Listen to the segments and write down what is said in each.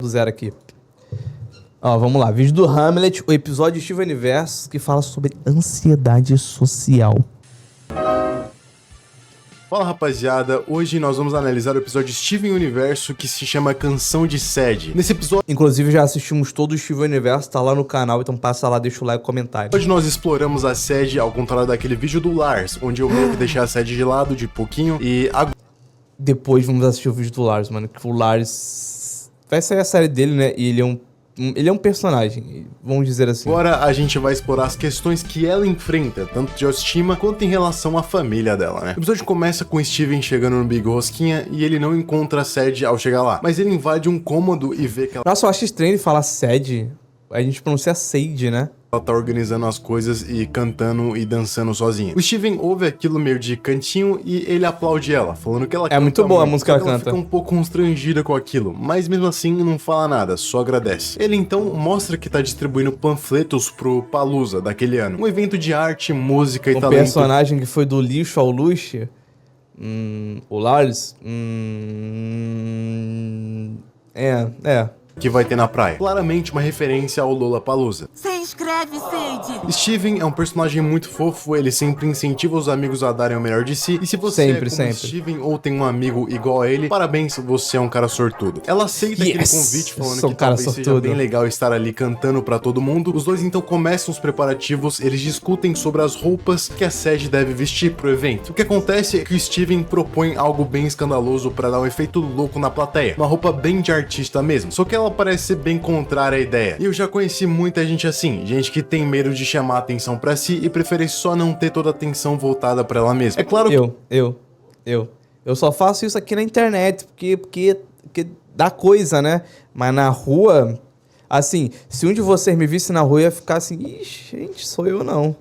Do zero aqui. Ó, vamos lá. Vídeo do Hamlet, o episódio Steven Universo, que fala sobre ansiedade social. Fala rapaziada, hoje nós vamos analisar o episódio Steven Universo que se chama Canção de Sede. Nesse episódio, inclusive já assistimos todo o Steven Universo, tá lá no canal, então passa lá, deixa o like e comentário. Hoje nós exploramos a sede ao contrário daquele vídeo do Lars, onde eu meio que deixei a sede de lado de pouquinho e agora... Depois vamos assistir o vídeo do Lars, mano, que o Lars... vai sair a série dele, né, e ele é um personagem, vamos dizer assim. Agora a gente vai explorar as questões que ela enfrenta, tanto de autoestima quanto em relação à família dela, né? O episódio começa com Steven chegando no Big Rosquinha e ele não encontra a sede ao chegar lá, mas ele invade um cômodo e vê que ela... Nossa, eu acho estranho ele falar sede, a gente pronuncia Sage, né? Ela tá organizando as coisas e cantando e dançando sozinha. O Steven ouve aquilo meio de cantinho e ele aplaude ela, falando que ela canta muito boa muito, a música que ela ela canta. fica um pouco constrangida com aquilo, mas mesmo assim não fala nada, só agradece. Ele então mostra que tá distribuindo panfletos pro Palusa daquele ano, um evento de arte, música e Um talento. personagem que foi do lixo ao luxo, o Lars, Que vai ter na praia. Claramente uma referência ao Lollapalooza. Você escreve, Sage? Steven é um personagem muito fofo, ele sempre incentiva os amigos a darem o melhor de si, e se você é como Steven ou tem um amigo igual a ele, parabéns, você é um cara sortudo. Ela aceita aquele convite falando que talvez seja bem legal estar ali cantando pra todo mundo. Os dois então começam os preparativos, eles discutem sobre as roupas que a sede deve vestir pro evento. O que acontece é que o Steven propõe algo bem escandaloso pra dar um efeito louco na plateia, uma roupa bem de artista mesmo, só que ela parece ser bem contrária à ideia. E eu já conheci muita gente assim, gente que tem medo de chamar a atenção pra si e prefere só não ter toda a atenção voltada pra ela mesma. É claro que... Eu só faço isso aqui na internet, porque dá coisa, né? Mas na rua, assim, se um de vocês me visse na rua, ia ficar assim, ixi, gente, sou eu não.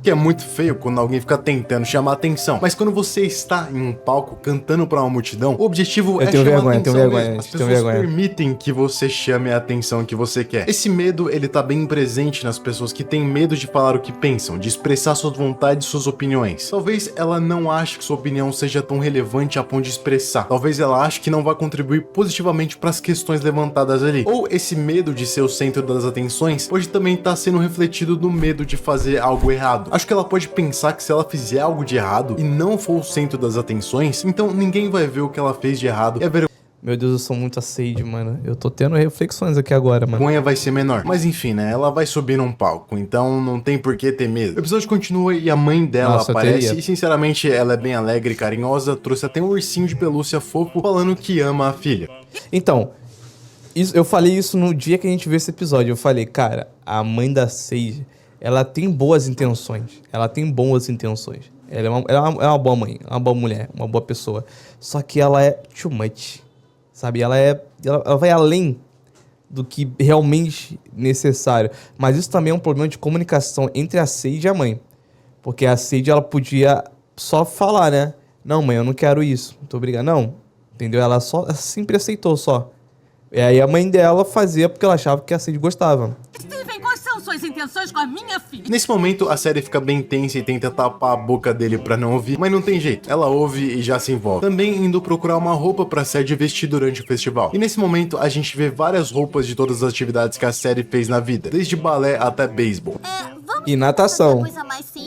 Que é muito feio quando alguém fica tentando chamar atenção. Mas quando você está em um palco cantando pra uma multidão, o objetivo é chamar atenção mesmo. As pessoas permitem que você chame a atenção que você quer. Esse medo, ele tá bem presente nas pessoas que têm medo de falar o que pensam, de expressar suas vontades e suas opiniões. Talvez ela não ache que sua opinião seja tão relevante a ponto de expressar. Talvez ela ache que não vai contribuir positivamente para as questões levantadas ali. Ou esse medo de ser o centro das atenções pode também estar sendo refletido no medo de fazer algo errado. Acho que ela pode pensar que se ela fizer algo de errado e não for o centro das atenções, então ninguém vai ver o que ela fez de errado e a Meu Deus, eu sou muito Sage, mano. Eu tô tendo reflexões aqui agora, mano. vergonha vai ser menor. Mas enfim, né? Ela vai subir num palco, então não tem por que ter medo. O episódio continua e a mãe dela aparece e sinceramente ela é bem alegre e carinhosa, trouxe até um ursinho de pelúcia fofo falando que ama a filha. Então, eu falei isso no dia que a gente viu esse episódio. Eu falei, cara, a mãe da Sage, ela tem boas intenções. Ela tem boas intenções. Ela é uma boa mãe, uma boa mulher, uma boa pessoa. Só que ela é too much, sabe? Ela vai além do que realmente necessário. Mas isso também é um problema de comunicação entre a Sage e a mãe. Porque a Sage, ela podia só falar, né? Não, mãe, eu não quero isso. Muito obrigado. Não, entendeu? Ela sempre aceitou só. E aí a mãe dela fazia porque ela achava que a Sage gostava. Steven, quais são suas intenções com a minha filha? Nesse momento, a série fica bem tensa e tenta tapar a boca dele pra não ouvir, mas não tem jeito. Ela ouve e já se envolve. Também indo procurar uma roupa pra Sede vestir durante o festival. E nesse momento, a gente vê várias roupas de todas as atividades que a série fez na vida, desde balé até beisebol. E natação.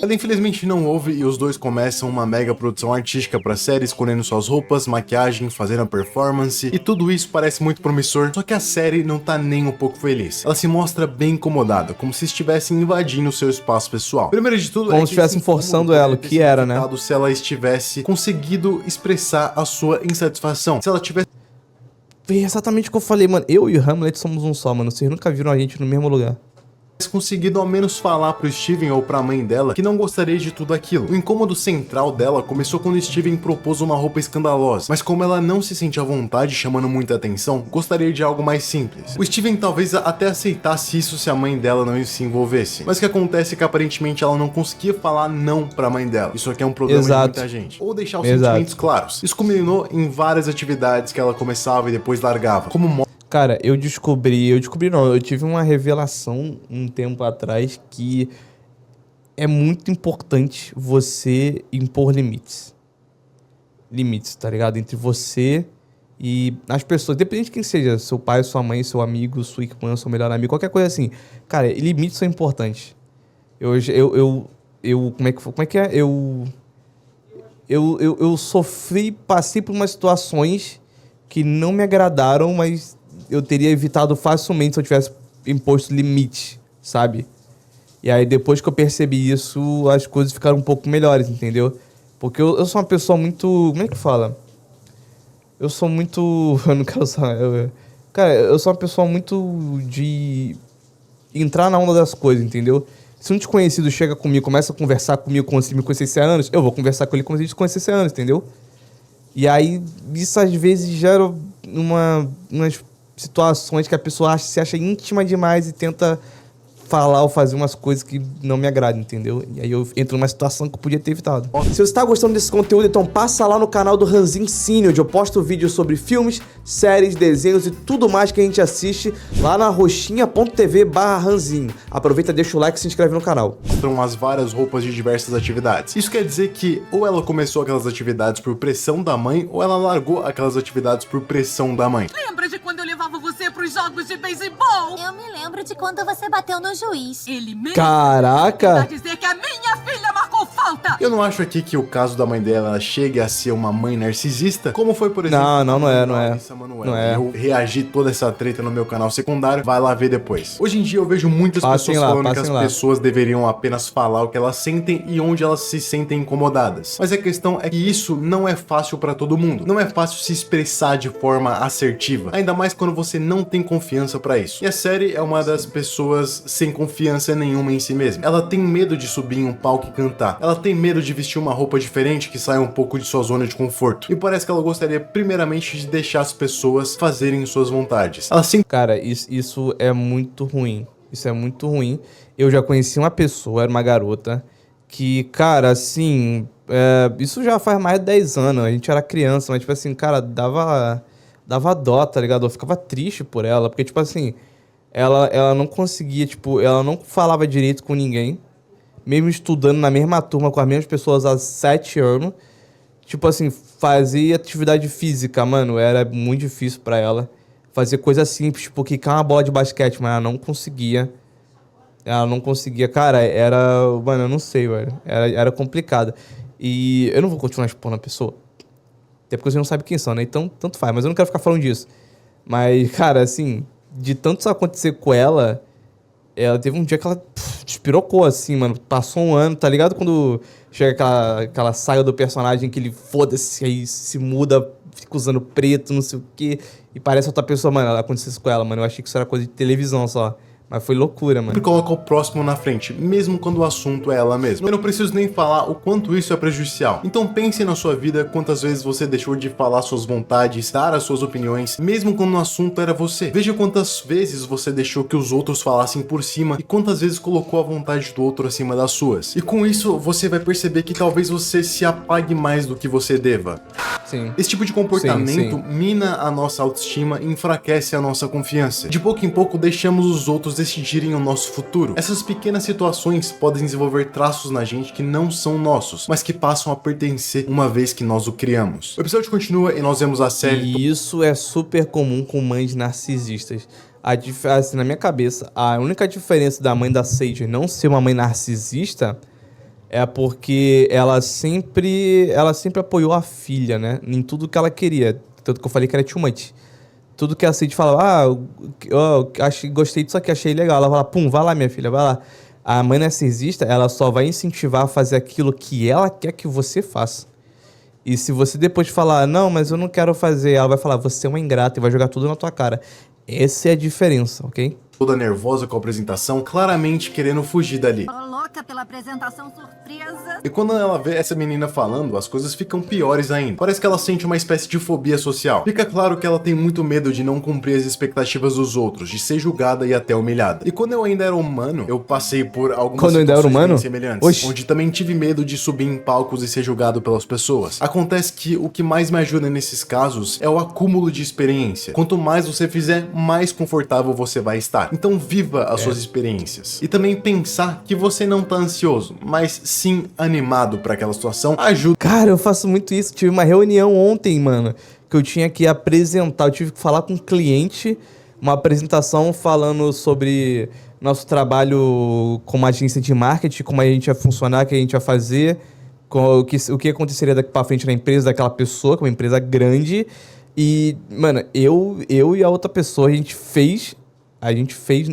Ela infelizmente não ouve e os dois começam uma mega produção artística pra série, escolhendo suas roupas, maquiagem, fazendo a performance, e tudo isso parece muito promissor, só que a série não tá nem um pouco feliz. Ela se mostra bem incomodada, como se estivesse invadindo seu espaço pessoal. Primeiro de tudo, como se estivessem forçando ela, o que era, né? Se ela estivesse conseguido expressar a sua insatisfação, se ela tivesse... Foi exatamente o que eu falei, mano. Eu e o Hamlet somos um só, mano. Vocês nunca viram a gente no mesmo lugar. Conseguido ao menos falar pro Steven ou pra mãe dela que não gostaria de tudo aquilo. O incômodo central dela começou quando Steven propôs uma roupa escandalosa, mas como ela não se sente à vontade chamando muita atenção, gostaria de algo mais simples. O Steven talvez até aceitasse isso se a mãe dela não se envolvesse, mas o que acontece é que aparentemente ela não conseguia falar não pra mãe dela. Isso aqui é um problema de muita gente. Ou deixar os sentimentos claros. Isso culminou em várias atividades que ela começava e depois largava, como cara, eu tive uma revelação um tempo atrás que é muito importante você impor limites. Limites, tá ligado? Entre você E as pessoas, independente de quem seja, seu pai, sua mãe, seu amigo, sua irmã, seu melhor amigo, qualquer coisa assim. Cara, limites são importantes. Como é que é? Eu sofri, passei por umas situações que não me agradaram, mas eu teria evitado facilmente se eu tivesse imposto limite, sabe? E aí depois que eu percebi isso, as coisas ficaram um pouco melhores, entendeu? Porque eu sou uma pessoa muito... Como é que fala? Eu sou muito... Eu não quero usar... Cara, eu sou uma pessoa muito de entrar na onda das coisas, entendeu? Se um desconhecido chega comigo, começa a conversar comigo como se me conhecesse há anos, eu vou conversar com ele como se ele conhecesse há anos, entendeu? E aí, isso às vezes gera umas situações que a pessoa se acha íntima demais e tenta falar ou fazer umas coisas que não me agradam, entendeu? E aí eu entro numa situação que eu podia ter evitado. Se você está gostando desse conteúdo, então passa lá no canal do Ranzin Cine, onde eu posto vídeos sobre filmes, séries, desenhos e tudo mais que a gente assiste lá na roxinha.tv/Ranzin. Aproveita, deixa o like e se inscreve no canal. Mostram as várias roupas de diversas atividades. Isso quer dizer que ou ela começou aquelas atividades por pressão da mãe, ou ela largou aquelas atividades por pressão da mãe. Lembra de quando eu levava você pros jogos de beisebol? Eu me lembro de quando você bateu no juiz. Ele mesmo Caraca! vai dizer que a minha filha marcou falta. Eu não acho aqui que o caso da mãe dela chegue a ser uma mãe narcisista, como foi, por exemplo... Não é. Não é. Eu reagi toda essa treta no meu canal secundário, vai lá ver depois. Hoje em dia eu vejo muitas pessoas falando que as pessoas deveriam apenas falar o que elas sentem e onde elas se sentem incomodadas. Mas a questão é que isso não é fácil pra todo mundo. Não é fácil se expressar de forma assertiva, ainda mais quando você não tem confiança pra isso. E a série é uma das pessoas sem confiança nenhuma em si mesma. Ela tem medo de subir em um palco e cantar. Ela tem medo de vestir uma roupa diferente que saia um pouco de sua zona de conforto. E parece que ela gostaria primeiramente de deixar as pessoas fazerem suas vontades. Ela sempre... Cara, isso é muito ruim. Isso é muito ruim. Eu já conheci uma pessoa, era uma garota, que, cara, assim... isso já faz mais de 10 anos. A gente era criança, mas, tipo assim, cara, dava dó, tá ligado? Eu ficava triste por ela, porque, tipo assim... Ela não conseguia, tipo, ela não falava direito com ninguém. Mesmo estudando na mesma turma com as mesmas pessoas há 7 anos. Tipo assim, fazia atividade física, mano, era muito difícil pra ela. Fazer coisa simples, tipo, quicar uma bola de basquete, mas ela não conseguia. Cara, mano, eu não sei, velho. Era complicado. E eu não vou continuar expondo a pessoa. Até porque você não sabe quem são, né? Então, tanto faz. Mas eu não quero ficar falando disso. Mas, cara, assim... De tanto isso acontecer com ela teve um dia que ela despirocou, assim, mano. Passou um ano, tá ligado? Quando chega aquela saga do personagem que ele foda-se, aí se muda, fica usando preto, não sei o quê. E parece outra pessoa, mano. Ela aconteceu isso com ela, mano. Eu achei que isso era coisa de televisão só. Mas foi loucura, mano. Sempre coloca o próximo na frente, mesmo quando o assunto é ela mesma. Eu não preciso nem falar o quanto isso é prejudicial. Então pense na sua vida quantas vezes você deixou de falar suas vontades, dar as suas opiniões, mesmo quando o assunto era você. Veja quantas vezes você deixou que os outros falassem por cima e quantas vezes colocou a vontade do outro acima das suas. E com isso, você vai perceber que talvez você se apague mais do que você deva. Sim. Esse tipo de comportamento mina a nossa autoestima e enfraquece a nossa confiança. De pouco em pouco, deixamos os outros decidirem o nosso futuro. Essas pequenas situações podem desenvolver traços na gente que não são nossos, mas que passam a pertencer uma vez que nós o criamos. O episódio continua e nós vemos a série... E isso é super comum com mães narcisistas. Assim, na minha cabeça, a única diferença da mãe da Sage não ser uma mãe narcisista é porque ela sempre apoiou a filha, né? Em tudo que ela queria. Tanto que eu falei que era too much. Tudo que a Sage falava, gostei disso aqui, achei legal. Ela fala, pum, vai lá, minha filha, vai lá. A mãe narcisista, ela só vai incentivar a fazer aquilo que ela quer que você faça. E se você depois falar, não, mas eu não quero fazer, ela vai falar, você é uma ingrata e vai jogar tudo na tua cara. Essa é a diferença, ok? Toda nervosa com a apresentação, claramente querendo fugir dali. Louca pela apresentação surpresa. E quando ela vê essa menina falando, as coisas ficam piores ainda. Parece que ela sente uma espécie de fobia social. Fica claro que ela tem muito medo de não cumprir as expectativas dos outros, de ser julgada e até humilhada. E quando eu ainda era humano, eu passei por algumas situações bem semelhantes, onde também tive medo de subir em palcos e ser julgado pelas pessoas. Acontece que o que mais me ajuda nesses casos é o acúmulo de experiência. Quanto mais você fizer, mais confortável você vai estar. Então viva as suas experiências. E também pensar que você não tá ansioso, mas sim animado pra aquela situação ajuda. Cara, eu faço muito isso. Tive uma reunião ontem, mano, que eu tinha que apresentar, eu tive que falar com o cliente, uma apresentação falando sobre nosso trabalho como agência de marketing, como a gente ia funcionar, o que a gente ia fazer, o que aconteceria daqui pra frente na empresa daquela pessoa, que é uma empresa grande. E, mano, eu e a outra pessoa, a gente fez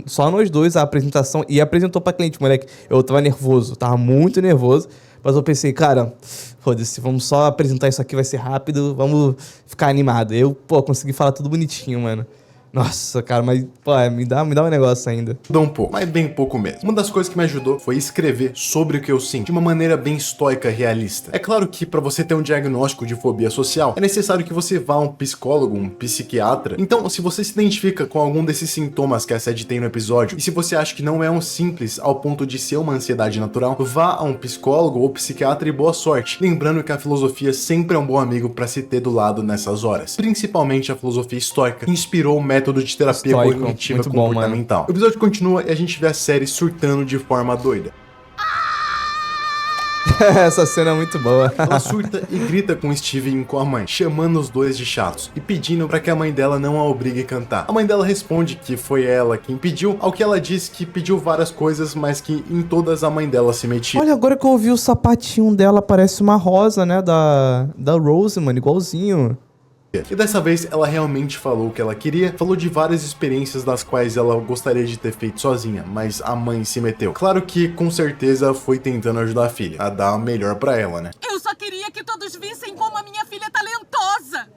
só nós dois a apresentação e apresentou pra cliente, moleque. Eu tava nervoso, tava muito nervoso, mas eu pensei, cara, foda-se, vamos só apresentar isso aqui, vai ser rápido, vamos ficar animado. Eu, consegui falar tudo bonitinho, mano. Nossa, cara, mas, me dá um negócio ainda. Dá um pouco, mas bem pouco mesmo. Uma das coisas que me ajudou foi escrever sobre o que eu sinto, de uma maneira bem estoica e realista. É claro que pra você ter um diagnóstico de fobia social, é necessário que você vá a um psicólogo, um psiquiatra. Então, se você se identifica com algum desses sintomas que a Sad tem no episódio, e se você acha que não é um simples ao ponto de ser uma ansiedade natural, vá a um psicólogo ou psiquiatra e boa sorte. Lembrando que a filosofia sempre é um bom amigo pra se ter do lado nessas horas. Principalmente a filosofia estoica, que inspirou o método de terapia cognitiva comportamental. O episódio continua e a gente vê a série surtando de forma doida. Essa cena é muito boa. Ela surta e grita com Steven e com a mãe, chamando os dois de chatos e pedindo pra que a mãe dela não a obrigue a cantar. A mãe dela responde que foi ela quem pediu, ao que ela diz que pediu várias coisas, mas que em todas a mãe dela se metia. Olha, agora que eu ouvi o sapatinho dela, parece uma rosa, né, da Rose, mano, igualzinho. E dessa vez ela realmente falou o que ela queria, falou de várias experiências das quais ela gostaria de ter feito sozinha, mas a mãe se meteu. Claro que com certeza foi tentando ajudar a filha, a dar o melhor pra ela, né? Eu só queria que todos vissem como a minha filha é talentosa.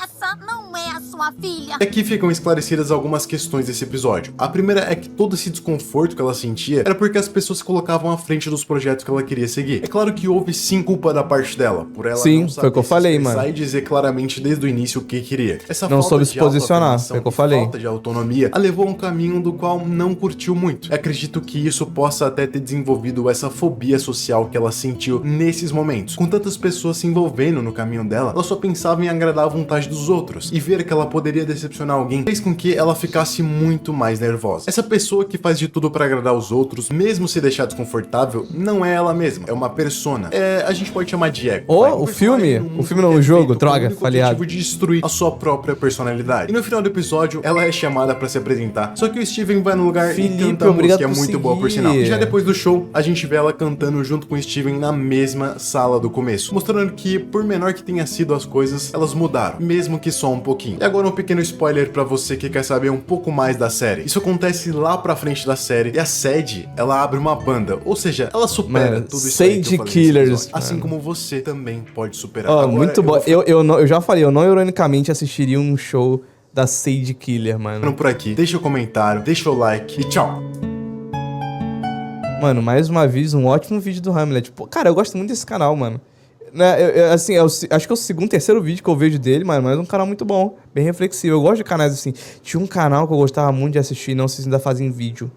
Essa não é a sua filha. E aqui ficam esclarecidas algumas questões desse episódio. A primeira é que todo esse desconforto que ela sentia era porque as pessoas se colocavam à frente dos projetos que ela queria seguir. É claro que houve sim culpa da parte dela, por ela sim, não saber foi o que eu falei, mano. E dizer claramente desde o início o que queria. Essa não falta soube de se posicionar, foi o que eu falei. falta de autonomia a levou a um caminho do qual não curtiu muito. Eu acredito que isso possa até ter desenvolvido essa fobia social que ela sentiu nesses momentos. Com tantas pessoas se envolvendo no caminho dela, ela só pensava em agradar a vontade dos outros. E ver que ela poderia decepcionar alguém fez com que ela ficasse muito mais nervosa. Essa pessoa que faz de tudo pra agradar os outros, mesmo se deixar desconfortável, não é ela mesma, é uma persona. A gente pode chamar de ego. O filme não, o jogo, droga, falhado. De destruir a sua própria personalidade. E no final do episódio, ela é chamada pra se apresentar. Só que o Steven vai no lugar e canta a música, que é muito boa por sinal. E já depois do show, a gente vê ela cantando junto com o Steven na mesma sala do começo, mostrando que, por menor que tenha sido as coisas, elas mudaram, mesmo que só um pouquinho. E agora um pequeno spoiler pra você que quer saber um pouco mais da série. Isso acontece lá pra frente da série, e a Sad, ela abre uma banda, ou seja, ela supera tudo isso aí que eu falei Killers, assim como você também pode superar. Agora, muito bom. Eu já falei, eu não ironicamente assistiria um show da Sad Killer, mano. Por aqui, deixa o comentário, deixa o like e tchau. Mano, mais uma vez, um ótimo vídeo do Hamlet. Pô, cara, eu gosto muito desse canal, mano. Assim, acho que é o segundo, terceiro vídeo que eu vejo dele, mas é um canal muito bom, bem reflexivo. Eu gosto de canais assim. Tinha um canal que eu gostava muito de assistir, não sei se ainda fazem vídeo.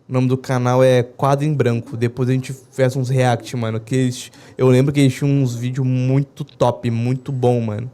O nome do canal é Quadro em Branco. Depois a gente fez uns react, mano. Eu lembro que eles tinham uns vídeos muito top, muito bom, mano.